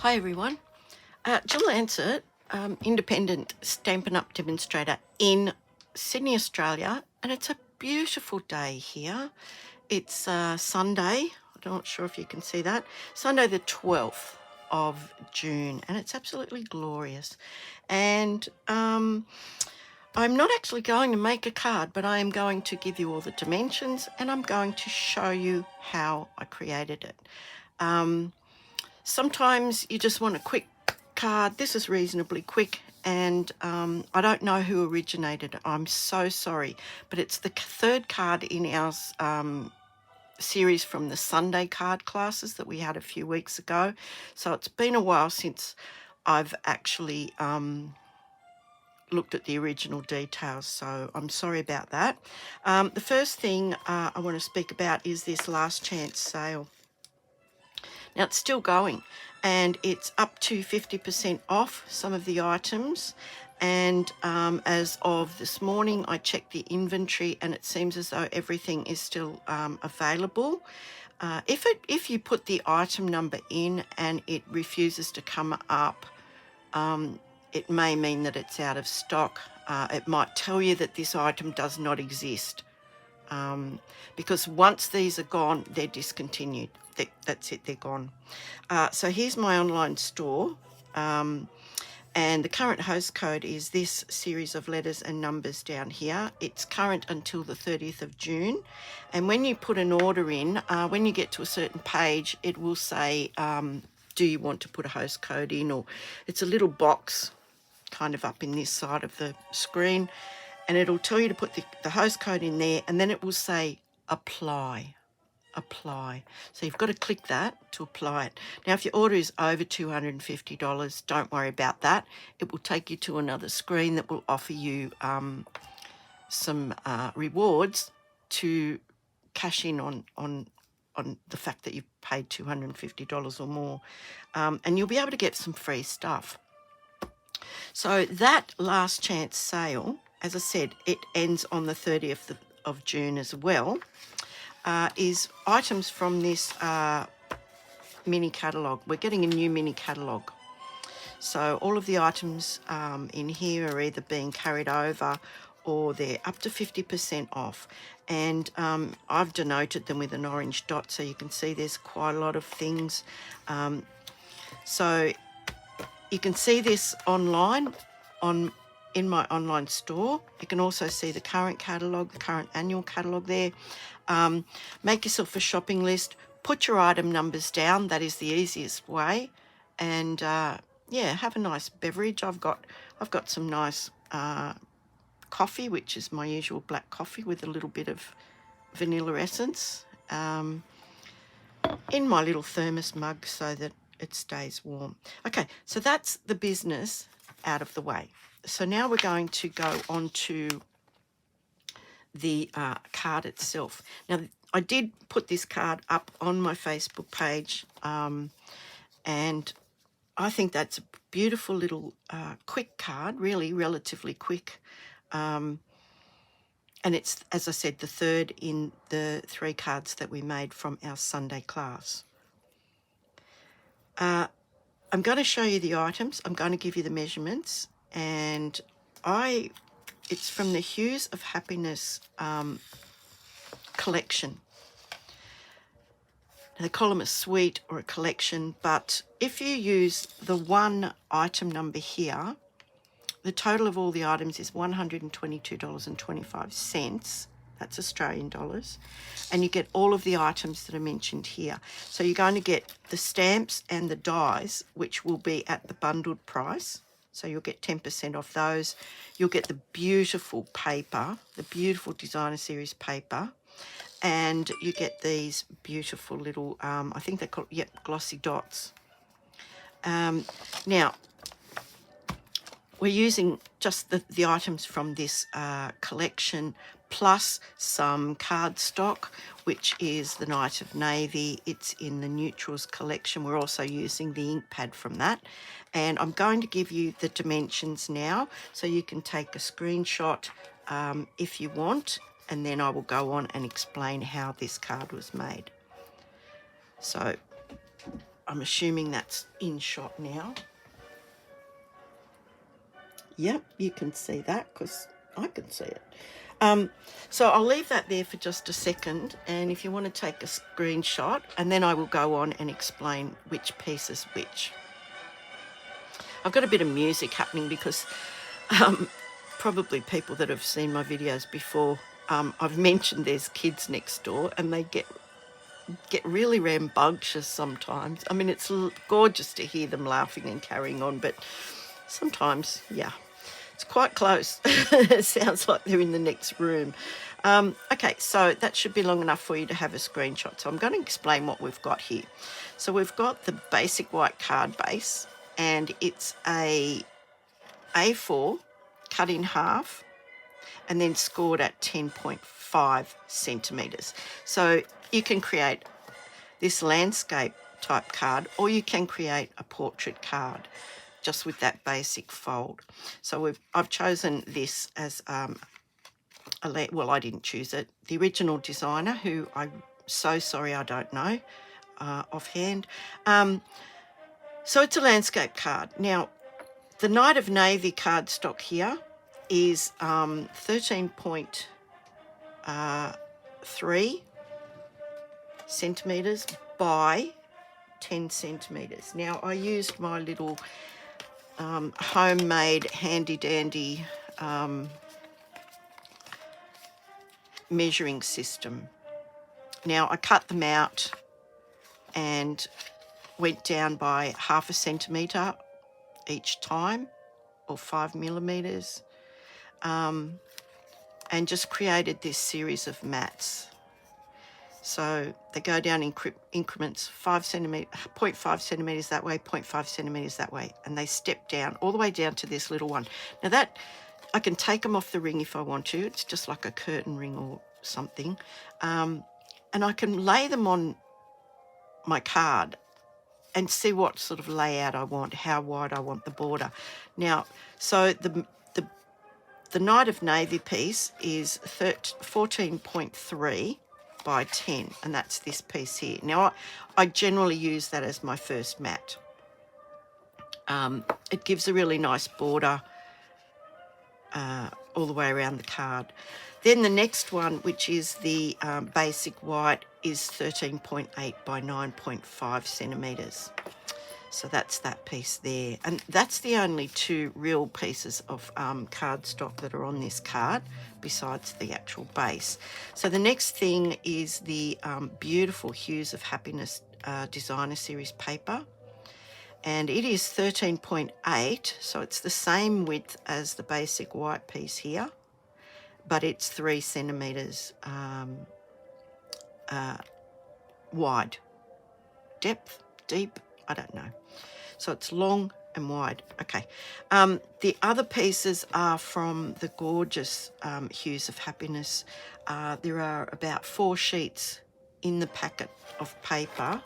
Hi everyone, Jill Ansett, independent Stampin' Up! Demonstrator in Sydney, Australia, and it's a beautiful day here. It's Sunday, I'm not sure if you can see that, Sunday the 12th of June, and it's absolutely glorious. And I'm not actually going to make a card, but I am going to give you all the dimensions and I'm going to show you how I created it. Sometimes you just want a quick card. This is reasonably quick, and I don't know who originated it. I'm so sorry, but it's the third card in our series from the Sunday card classes that we had a few weeks ago. So it's been a while since I've actually looked at the original details, so I'm sorry about that. The first thing I want to speak about is this last chance sale. Now it's still going and it's up to 50% off some of the items, and as of this morning I checked the inventory and it seems as though everything is still available. If you put the item number in and it refuses to come up, it may mean that it's out of stock. It might tell you that this item does not exist. Because once these are gone, they're discontinued. That's it, they're gone. So here's my online store, and the current host code is this series of letters and numbers down here. It's current until the 30th of June, and when you put an order in, when you get to a certain page, it will say, do you want to put a host code in? Or it's a little box kind of up in this side of the screen, and it'll tell you to put the host code in there, and then it will say apply. So you've got to click that to apply it. Now if your order is over $250, don't worry about that. It will take you to another screen that will offer you some rewards to cash in on the fact that you've paid $250 or more, and you'll be able to get some free stuff. So that last chance sale, as I said, it ends on the 30th of June as well, is items from this mini catalogue. We're getting a new mini catalogue. So all of the items in here are either being carried over or they're up to 50% off. And I've denoted them with an orange dot so you can see there's quite a lot of things. So you can see this online in my online store. You can also see the current catalogue, the current annual catalogue there. Make yourself a shopping list, put your item numbers down. That is the easiest way. And yeah, have a nice beverage. I've got some nice coffee, which is my usual black coffee with a little bit of vanilla essence, in my little thermos mug so that it stays warm. Okay, so that's the business out of the way. So now we're going to go on to the card itself. Now, I did put this card up on my Facebook page, and I think that's a beautiful little quick card, really relatively quick. And it's, as I said, the third in the 3 cards that we made from our Sunday class. I'm going to show you the items. I'm going to give you the measurements, and it's from the Hues of Happiness collection. Now, they call them a suite or a collection, but if you use the one item number here, the total of all the items is $122.25. That's Australian dollars. And you get all of the items that are mentioned here. So you're going to get the stamps and the dies, which will be at the bundled price. So you'll get 10% off those. You'll get the beautiful paper, the beautiful designer series paper. And you get these beautiful little, I think they're called, glossy dots. Now, we're using just the items from this collection, plus some cardstock, which is the Night of Navy. It's in the Neutrals collection. We're also using the ink pad from that. And I'm going to give you the dimensions now, so you can take a screenshot if you want, and then I will go on and explain how this card was made. So I'm assuming that's in shot now. Yep, you can see that because I can see it. So I'll leave that there for just a second, and if you want to take a screenshot, and then I will go on and explain which piece is which. I've got a bit of music happening because probably people that have seen my videos before, I've mentioned there's kids next door and they get really rambunctious sometimes. I mean, it's gorgeous to hear them laughing and carrying on, but sometimes, yeah, it's quite close. It sounds like they're in the next room. Okay, so that should be long enough for you to have a screenshot. So I'm going to explain what we've got here. So we've got the basic white card base, and it's a A4 cut in half and then scored at 10.5 centimetres. So you can create this landscape type card, or you can create a portrait card just with that basic fold. So I've chosen this as well, I didn't choose it. The original designer, who I'm so sorry I don't know offhand. So it's a landscape card. Now, the Knight of Navy cardstock here is 13.3 centimetres by 10 centimetres. Now, I used my little homemade handy-dandy measuring system. Now, I cut them out and went down by 0.5 centimetre each time, or 5 millimetres, and just created this series of mats. So they go down in increments, 0.5 centimetres that way, 0.5 centimetres that way, and they step down all the way down to this little one. Now that, I can take them off the ring if I want to. It's just like a curtain ring or something. And I can lay them on my card and see what sort of layout I want, how wide I want the border. Now, so the Knight of Navy piece is 14.3 by 10, and that's this piece here. Now, I generally use that as my first mat. It gives a really nice border all the way around the card. Then the next one, which is the basic white, is 13.8 by 9.5 centimetres. So that's that piece there. And that's the only two real pieces of cardstock that are on this card, besides the actual base. So the next thing is the beautiful Hues of Happiness Designer Series paper. And it is 13.8, so it's the same width as the basic white piece here, but it's 3 centimetres wide. Depth, deep, I don't know. So it's long and wide. Okay. The other pieces are from the gorgeous Hues of Happiness. There are about 4 sheets in the packet of paper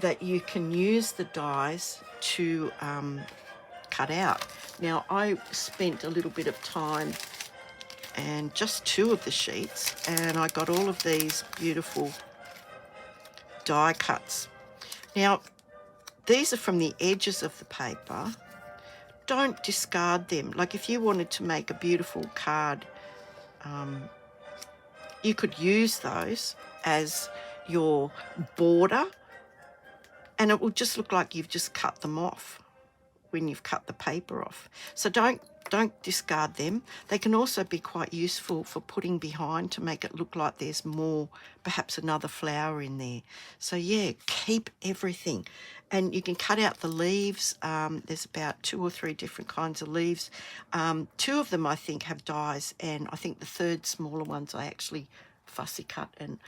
that you can use the dies to cut out. Now, I spent a little bit of time and just 2 of the sheets, and I got all of these beautiful die cuts. Now, these are from the edges of the paper. Don't discard them. Like, if you wanted to make a beautiful card, you could use those as your border, and it will just look like you've just cut them off when you've cut the paper off. So don't discard them. They can also be quite useful for putting behind to make it look like there's more, perhaps another flower in there. So yeah, keep everything. And you can cut out the leaves. There's about 2 or 3 different kinds of leaves. 2 of them I think have dies, and I think the third smaller ones I actually fussy cut, and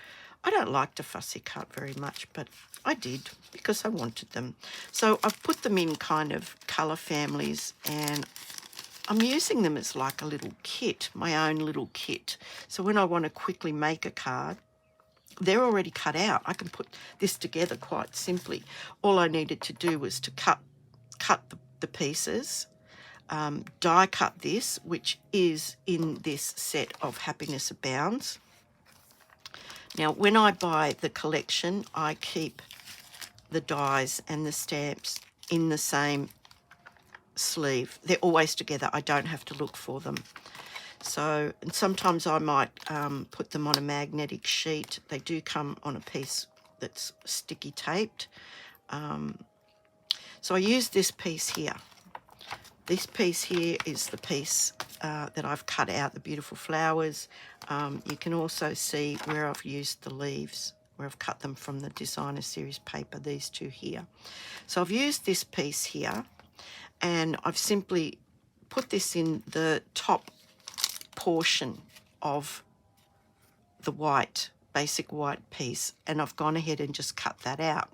I don't like to fussy cut very much, but I did because I wanted them. So I've put them in kind of colour families, and I'm using them as like a little kit, my own little kit. So when I want to quickly make a card, they're already cut out. I can put this together quite simply. All I needed to do was to cut the pieces, die cut this, which is in this set of Happiness Abounds. Now, when I buy the collection, I keep the dies and the stamps in the same sleeve. They're always together. I don't have to look for them. So, and sometimes I might put them on a magnetic sheet. They do come on a piece that's sticky taped. So I use this piece here. This piece here is the piece that I've cut out, the beautiful flowers. You can also see where I've used the leaves, where I've cut them from the designer series paper, these two here. So I've used this piece here, and I've simply put this in the top portion of the white, basic white piece, and I've gone ahead and just cut that out.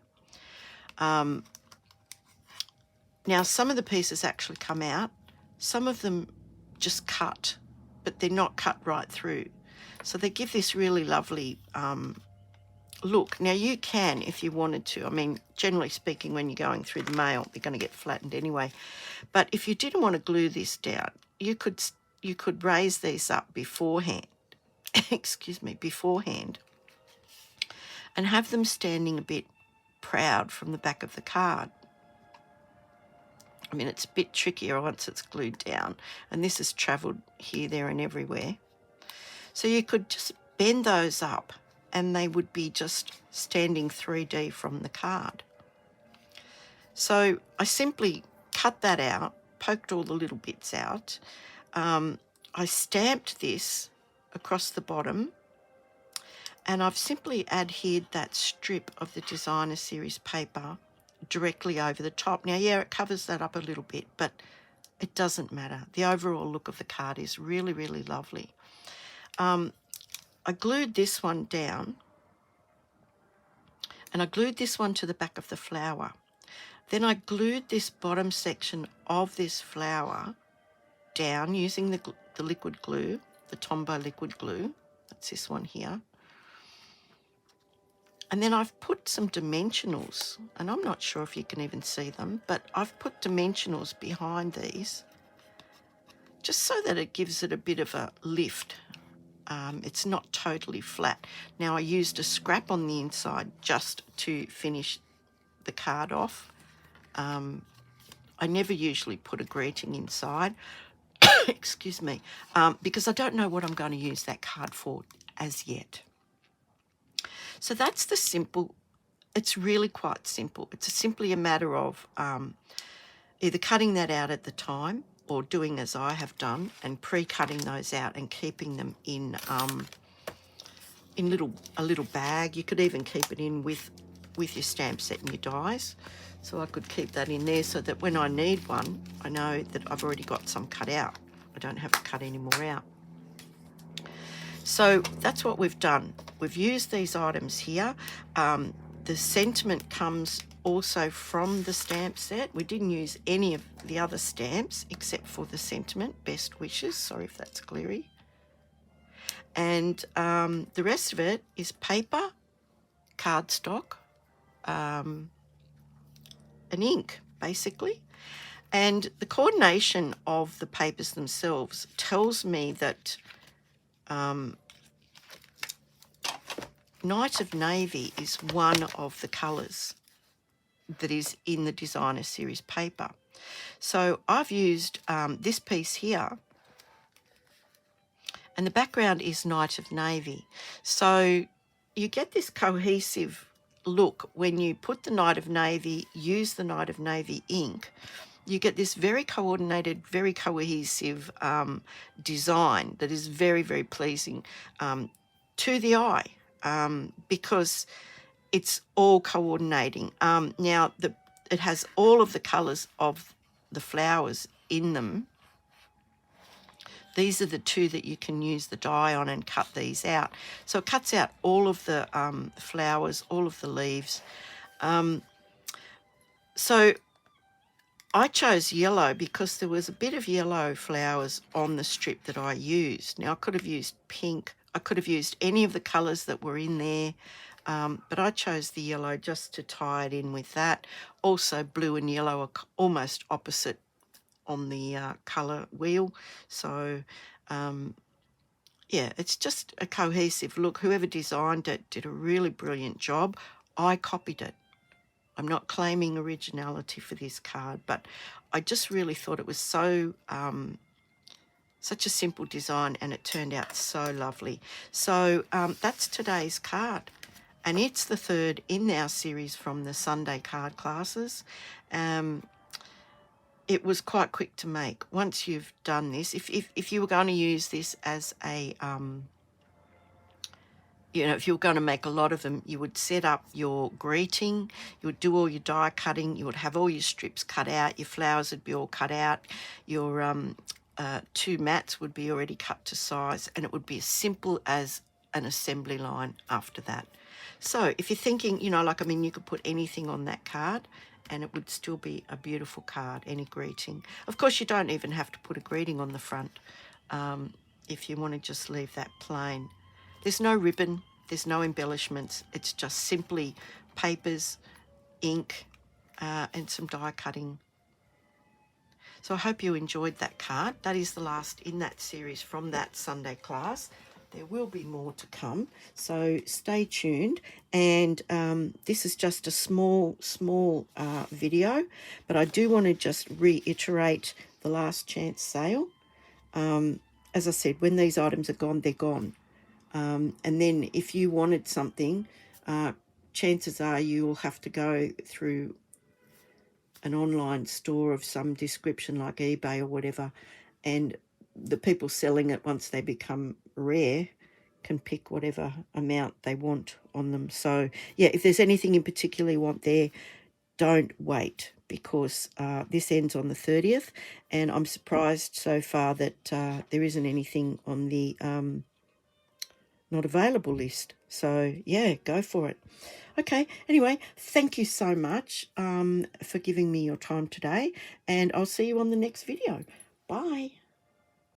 Now, some of the pieces actually come out. Some of them just cut, but they're not cut right through. So they give this really lovely look. Now, you can, if you wanted to. I mean, generally speaking, when you're going through the mail, they're going to get flattened anyway. But if you didn't want to glue this down, you could raise these up beforehand, excuse me, beforehand, and have them standing a bit proud from the back of the card. I mean, it's a bit trickier once it's glued down, and this has travelled here, there and everywhere. So you could just bend those up and they would be just standing 3D from the card. So I simply cut that out, poked all the little bits out. I stamped this across the bottom, and I've simply adhered that strip of the designer series paper directly over the top. Now, yeah, it covers that up a little bit, but it doesn't matter. The overall look of the card is really, really lovely. I glued this one down, and I glued this one to the back of the flower. Then I glued this bottom section of this flower down using the liquid glue, the Tombow liquid glue. That's this one here. And then I've put some dimensionals, and I'm not sure if you can even see them, but I've put dimensionals behind these just so that it gives it a bit of a lift. It's not totally flat. Now, I used a scrap on the inside just to finish the card off. I never usually put a greeting inside, excuse me, because I don't know what I'm going to use that card for as yet. So that's the simple, it's really quite simple. It's simply a matter of either cutting that out at the time or doing as I have done and pre-cutting those out and keeping them in a little bag. You could even keep it in with your stamp set and your dies. So I could keep that in there so that when I need one, I know that I've already got some cut out. I don't have to cut any more out. So that's what we've done. We've used these items here. The sentiment comes also from the stamp set. We didn't use any of the other stamps except for the sentiment, best wishes. Sorry if that's glary. And the rest of it is paper, cardstock, and ink, basically. And the coordination of the papers themselves tells me that Night of Navy is one of the colours that is in the designer series paper. So I've used this piece here, and the background is Night of Navy. So you get this cohesive look when you put the Night of Navy, use the Night of Navy ink. You get this very coordinated, very cohesive design that is very, very pleasing to the eye because it's all coordinating. Now, it has all of the colours of the flowers in them. These are the two that you can use the die on and cut these out. So it cuts out all of the flowers, all of the leaves. So I chose yellow because there was a bit of yellow flowers on the strip that I used. Now, I could have used pink. I could have used any of the colours that were in there, but I chose the yellow just to tie it in with that. Also, blue and yellow are almost opposite on the colour wheel. So, yeah, it's just a cohesive look. Whoever designed it did a really brilliant job. I copied it. I'm not claiming originality for this card, but I just really thought it was so such a simple design, and it turned out so lovely. So that's today's card, and it's the third in our series from the Sunday card classes. It was quite quick to make. Once you've done this, if you were going to use this as a you know, if you were going to make a lot of them, you would set up your greeting, you would do all your die cutting, you would have all your strips cut out, your flowers would be all cut out, your two mats would be already cut to size, and it would be as simple as an assembly line after that. So if you're thinking, you know, like, I mean, you could put anything on that card and it would still be a beautiful card, any greeting. Of course, you don't even have to put a greeting on the front if you want to just leave that plain. There's no ribbon, there's no embellishments. It's just simply papers, ink, and some die cutting. So I hope you enjoyed that card. That is the last in that series from that Sunday class. There will be more to come, so stay tuned. And this is just a small video, but I do want to just reiterate the last chance sale. As I said, when these items are gone, they're gone. And then if you wanted something, chances are you will have to go through an online store of some description like eBay or whatever, and the people selling it, once they become rare, can pick whatever amount they want on them. So yeah, if there's anything in particular you want there, don't wait, because this ends on the 30th, and I'm surprised so far that there isn't anything on the not available list. So yeah, go for it. Okay, anyway, thank you so much for giving me your time today, and I'll see you on the next video. Bye.